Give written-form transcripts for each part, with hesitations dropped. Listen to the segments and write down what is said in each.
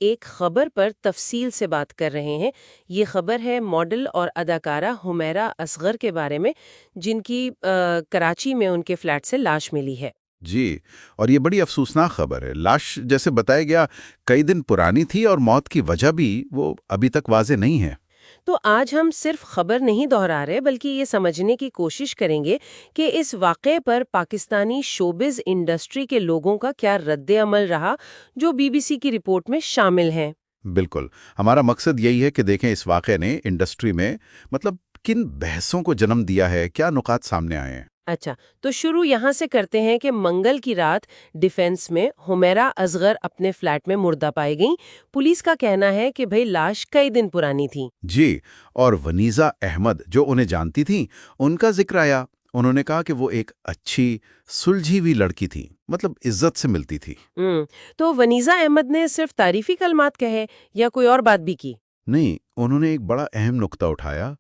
ایک خبر پر تفصیل سے بات کر رہے ہیں۔ یہ خبر ہے ماڈل اور اداکارہ حمیرہ اصغر کے بارے میں، جن کی کراچی میں ان کے فلیٹ سے لاش ملی ہے۔ جی، اور یہ بڑی افسوسناک خبر ہے۔ لاش جیسے بتایا گیا کئی دن پرانی تھی اور موت کی وجہ بھی وہ ابھی تک واضح نہیں ہے۔ تو آج ہم صرف خبر نہیں دہرا رہے، بلکہ یہ سمجھنے کی کوشش کریں گے کہ اس واقعے پر پاکستانی شوبز انڈسٹری کے لوگوں کا کیا رد عمل رہا، جو بی بی سی کی رپورٹ میں شامل ہیں۔ بالکل، ہمارا مقصد یہی ہے کہ دیکھیں اس واقعے نے انڈسٹری میں کن بحثوں کو جنم دیا ہے، کیا نکات سامنے آئے ہیں۔ اچھا، تو شروع یہاں سے کرتے ہیں کہ منگل کی رات ڈیفنس میں حمیرہ اصغر اپنے فلیٹ میں مردہ پائی گئیں۔ پولیس کا کہنا ہے کہ بھئی لاش کئی دن پرانی تھی۔ جی، اور ونیزا احمد جو انہیں جانتی تھیں، ان کا ذکر آیا۔ انہوں نے کہا کہ وہ ایک اچھی سلجھی ہوئی لڑکی تھی، عزت سے ملتی تھی۔ تو ونیزا احمد نے صرف تعریفی کلمات کہے یا کوئی اور بات بھی کی؟ نہیں، انہوں نے ایک بڑا اہم نقطہ اٹھایا۔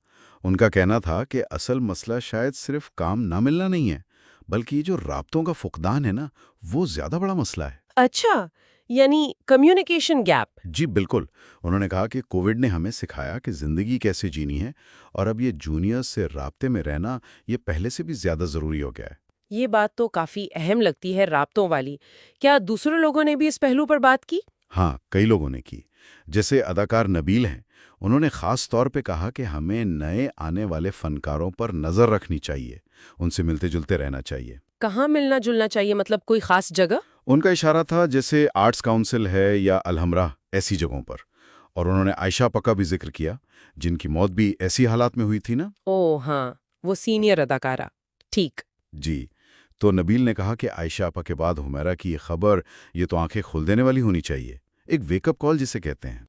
ان کا کہنا تھا کہ اصل مسئلہ شاید صرف کام نہ ملنا نہیں ہے، بلکہ یہ جو رابطوں کا فقدان ہے نا، وہ زیادہ بڑا مسئلہ ہے۔ اچھا، یعنی کمیونیکیشن گیپ۔ جی بالکل، انہوں نے کہا کہ کووڈ نے ہمیں سکھایا کہ زندگی کیسے جینی ہے، اور اب یہ جونیئرز سے رابطے میں رہنا یہ پہلے سے بھی زیادہ ضروری ہو گیا ہے۔ یہ بات تو کافی اہم لگتی ہے، رابطوں والی۔ کیا دوسرے لوگوں نے بھی اس پہلو پر بات کی؟ ہاں، کئی لوگوں نے کی۔ جیسے اداکار نبیل ہیں، انہوں نے خاص طور پہ کہا کہ ہمیں نئے آنے والے فنکاروں پر نظر رکھنی چاہیے، ان سے ملتے جلتے رہنا چاہیے۔ کہاں ملنا جلنا چاہیے، مطلب کوئی خاص جگہ؟ ان کا اشارہ تھا جیسے آرٹس کاؤنسل ہے یا الحمراہ، ایسی جگہوں پر۔ اور انہوں نے عائشہ پکا بھی ذکر کیا، جن کی موت بھی ایسی حالات میں ہوئی تھی نا۔ او ہاں، وہ سینئر اداکارہ، ٹھیک۔ جی، تو نبیل نے کہا کہ عائشہ آپا کے بعد حمیرہ کی یہ خبر، یہ تو آنکھیں کھول دینے والی ہونی چاہیے، ایک ویک اپ کال جسے کہتے ہیں۔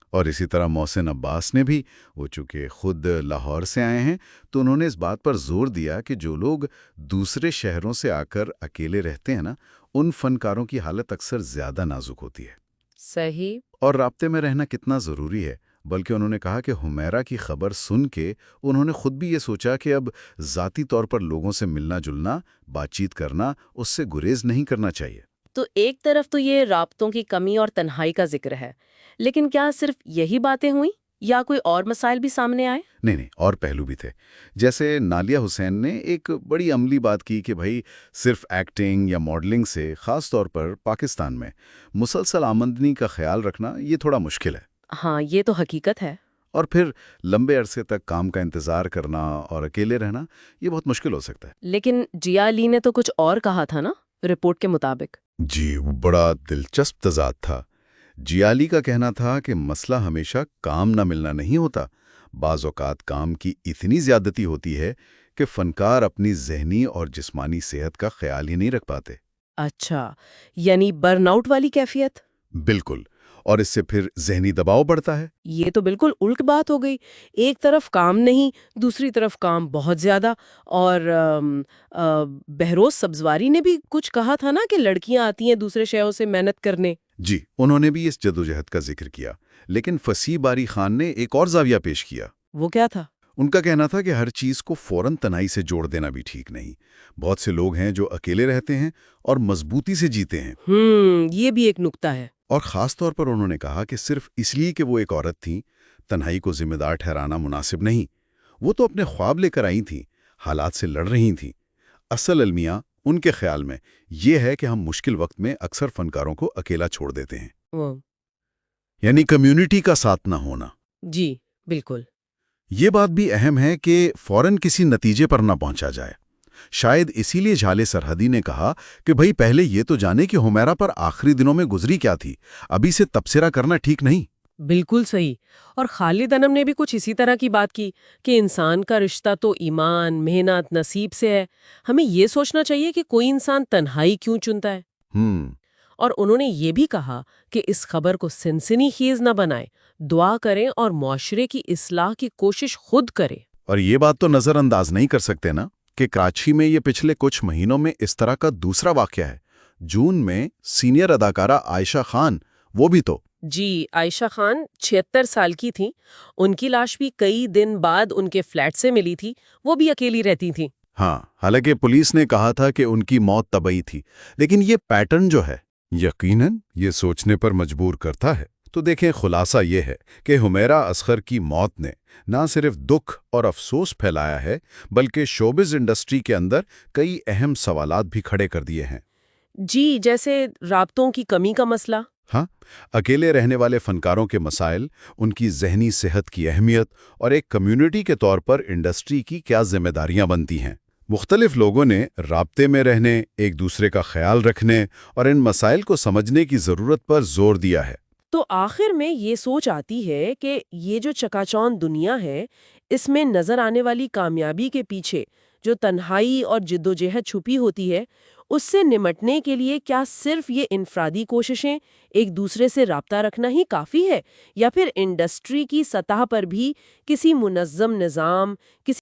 اور اسی طرح محسن عباس نے بھی، وہ چونکہ خود لاہور سے آئے ہیں، تو انہوں نے اس بات پر زور دیا کہ جو لوگ دوسرے شہروں سے آ کر اکیلے رہتے ہیں نا، ان فنکاروں کی حالت اکثر زیادہ نازک ہوتی ہے۔ صحیح۔ اور رابطے میں رہنا کتنا ضروری ہے، بلکہ انہوں نے کہا کہ حمیرہ کی خبر سن کے انہوں نے خود بھی یہ سوچا کہ اب ذاتی طور پر لوگوں سے ملنا جلنا، بات چیت کرنا، اس سے گریز نہیں کرنا چاہیے۔ تو ایک طرف تو یہ رابطوں کی کمی اور تنہائی کا ذکر ہے، لیکن کیا صرف یہی باتیں ہوئیں یا کوئی اور مسائل بھی سامنے آئے؟ نہیں، اور پہلو بھی تھے۔ جیسے نالیہ حسین نے ایک بڑی عملی بات کی کہ بھائی صرف ایکٹنگ یا ماڈلنگ سے، خاص طور پر پاکستان میں، مسلسل آمدنی کا خیال رکھنا یہ تھوڑا مشکل ہے۔ ہاں، یہ تو حقیقت ہے۔ اور پھر لمبے عرصے تک کام کا انتظار کرنا اور اکیلے رہنا، یہ بہت مشکل ہو سکتا ہے۔ لیکن جیا علی نے تو کچھ اور کہا تھا نا، رپورٹ کے مطابق؟ جی، وہ بڑا دلچسپ تضاد تھا۔ جیالی کا کہنا تھا کہ مسئلہ ہمیشہ کام نہ ملنا نہیں ہوتا، بعض اوقات کام کی اتنی زیادتی ہوتی ہے کہ فنکار اپنی ذہنی اور جسمانی صحت کا خیال ہی نہیں رکھ پاتے۔ اچھا، یعنی برن آؤٹ والی کیفیت؟ بالکل، اور اس سے پھر ذہنی دباؤ بڑھتا ہے۔ یہ تو بالکل الٹ بات ہو گئی، ایک طرف کام نہیں، دوسری طرف کام بہت زیادہ۔ اور بہروز سبزواری نے بھی کچھ کہا تھا نا کہ لڑکیاں آتی ہیں دوسرے شہروں سے محنت کرنے۔ جی، انہوں نے بھی اس جدوجہد کا ذکر کیا، لیکن فصیح باری خان نے ایک اور زاویہ پیش کیا۔ وہ کیا تھا؟ ان کا کہنا تھا کہ ہر چیز کو فوراً تنہائی سے جوڑ دینا بھی ٹھیک نہیں۔ بہت سے لوگ ہیں جو اکیلے رہتے ہیں اور مضبوطی سے جیتے ہیں۔ یہ بھی ایک نکتہ ہے۔ اور خاص طور پر انہوں نے کہا کہ صرف اس لیے کہ وہ ایک عورت تھیں، تنہائی کو ذمہ دار ٹھہرانا مناسب نہیں۔ وہ تو اپنے خواب لے کر آئی تھیں، حالات سے لڑ رہی تھیں۔ اصل المیہ ان کے خیال میں یہ ہے کہ ہم مشکل وقت میں اکثر فنکاروں کو اکیلا چھوڑ دیتے ہیں، یعنی کمیونٹی کا ساتھ نہ ہونا۔ جی بالکل۔ یہ بات بھی اہم ہے کہ فوراً کسی نتیجے پر نہ پہنچا جائے۔ شاید اسی لیے جھالے سرحدی نے کہا کہ بھئی پہلے یہ تو جانے کہ حمیرہ پر آخری دنوں میں گزری کیا تھی، ابھی سے تبصرہ کرنا ٹھیک نہیں۔ بالکل صحیح۔ اور خالد انم نے بھی کچھ اسی طرح کی بات کی کہ انسان کا رشتہ تو ایمان، محنت، نصیب سے ہے۔ ہمیں یہ سوچنا چاہیے کہ کوئی انسان تنہائی کیوں چنتا ہے۔ اور انہوں نے یہ بھی کہا کہ اس خبر کو سنسنی خیز نہ بنائیں، دعا کریں اور معاشرے کی اصلاح کی کوشش خود کریں۔ اور یہ بات تو نظر انداز نہیں کر سکتے نا کہ کراچی میں یہ پچھلے کچھ مہینوں میں اس طرح کا دوسرا واقعہ ہے۔ جون میں سینئر اداکارہ عائشہ خان، وہ بھی تو۔ جی، عائشہ خان 76 سال کی تھیں۔ ان کی لاش بھی کئی دن بعد ان کے فلیٹ سے ملی تھی، وہ بھی اکیلی رہتی تھیں۔ ہاں، حالانکہ پولیس نے کہا تھا کہ ان کی موت طبعی تھی، لیکن یہ پیٹرن جو ہے یقیناً یہ سوچنے پر مجبور کرتا ہے۔ تو دیکھیں، خلاصہ یہ ہے کہ حمیرہ اصغر کی موت نے نہ صرف دکھ اور افسوس پھیلایا ہے، بلکہ شوبز انڈسٹری کے اندر کئی اہم سوالات بھی کھڑے کر دیے ہیں۔ جی، جیسے رابطوں کی کمی کا مسئلہ۔ ہاں، اکیلے رہنے والے فنکاروں کے مسائل، ان کی ذہنی صحت کی اہمیت، اور ایک کمیونٹی کے طور پر انڈسٹری کی کیا ذمہ داریاں بنتی ہیں۔ مختلف لوگوں نے رابطے میں رہنے، ایک دوسرے کا خیال رکھنے اور ان مسائل کو سمجھنے کی ضرورت پر زور دیا ہے۔ تو آخر میں یہ سوچ آتی ہے کہ یہ جو چکا چوند دنیا ہے، اس میں نظر آنے والی کامیابی کے پیچھے جو تنہائی اور جدوجہد چھپی ہوتی ہے، اس سے نمٹنے کے لیے کیا صرف یہ انفرادی کوششیں، ایک دوسرے سے رابطہ رکھنا ہی کافی ہے، یا پھر انڈسٹری کی سطح پر بھی کسی منظم نظام، کسی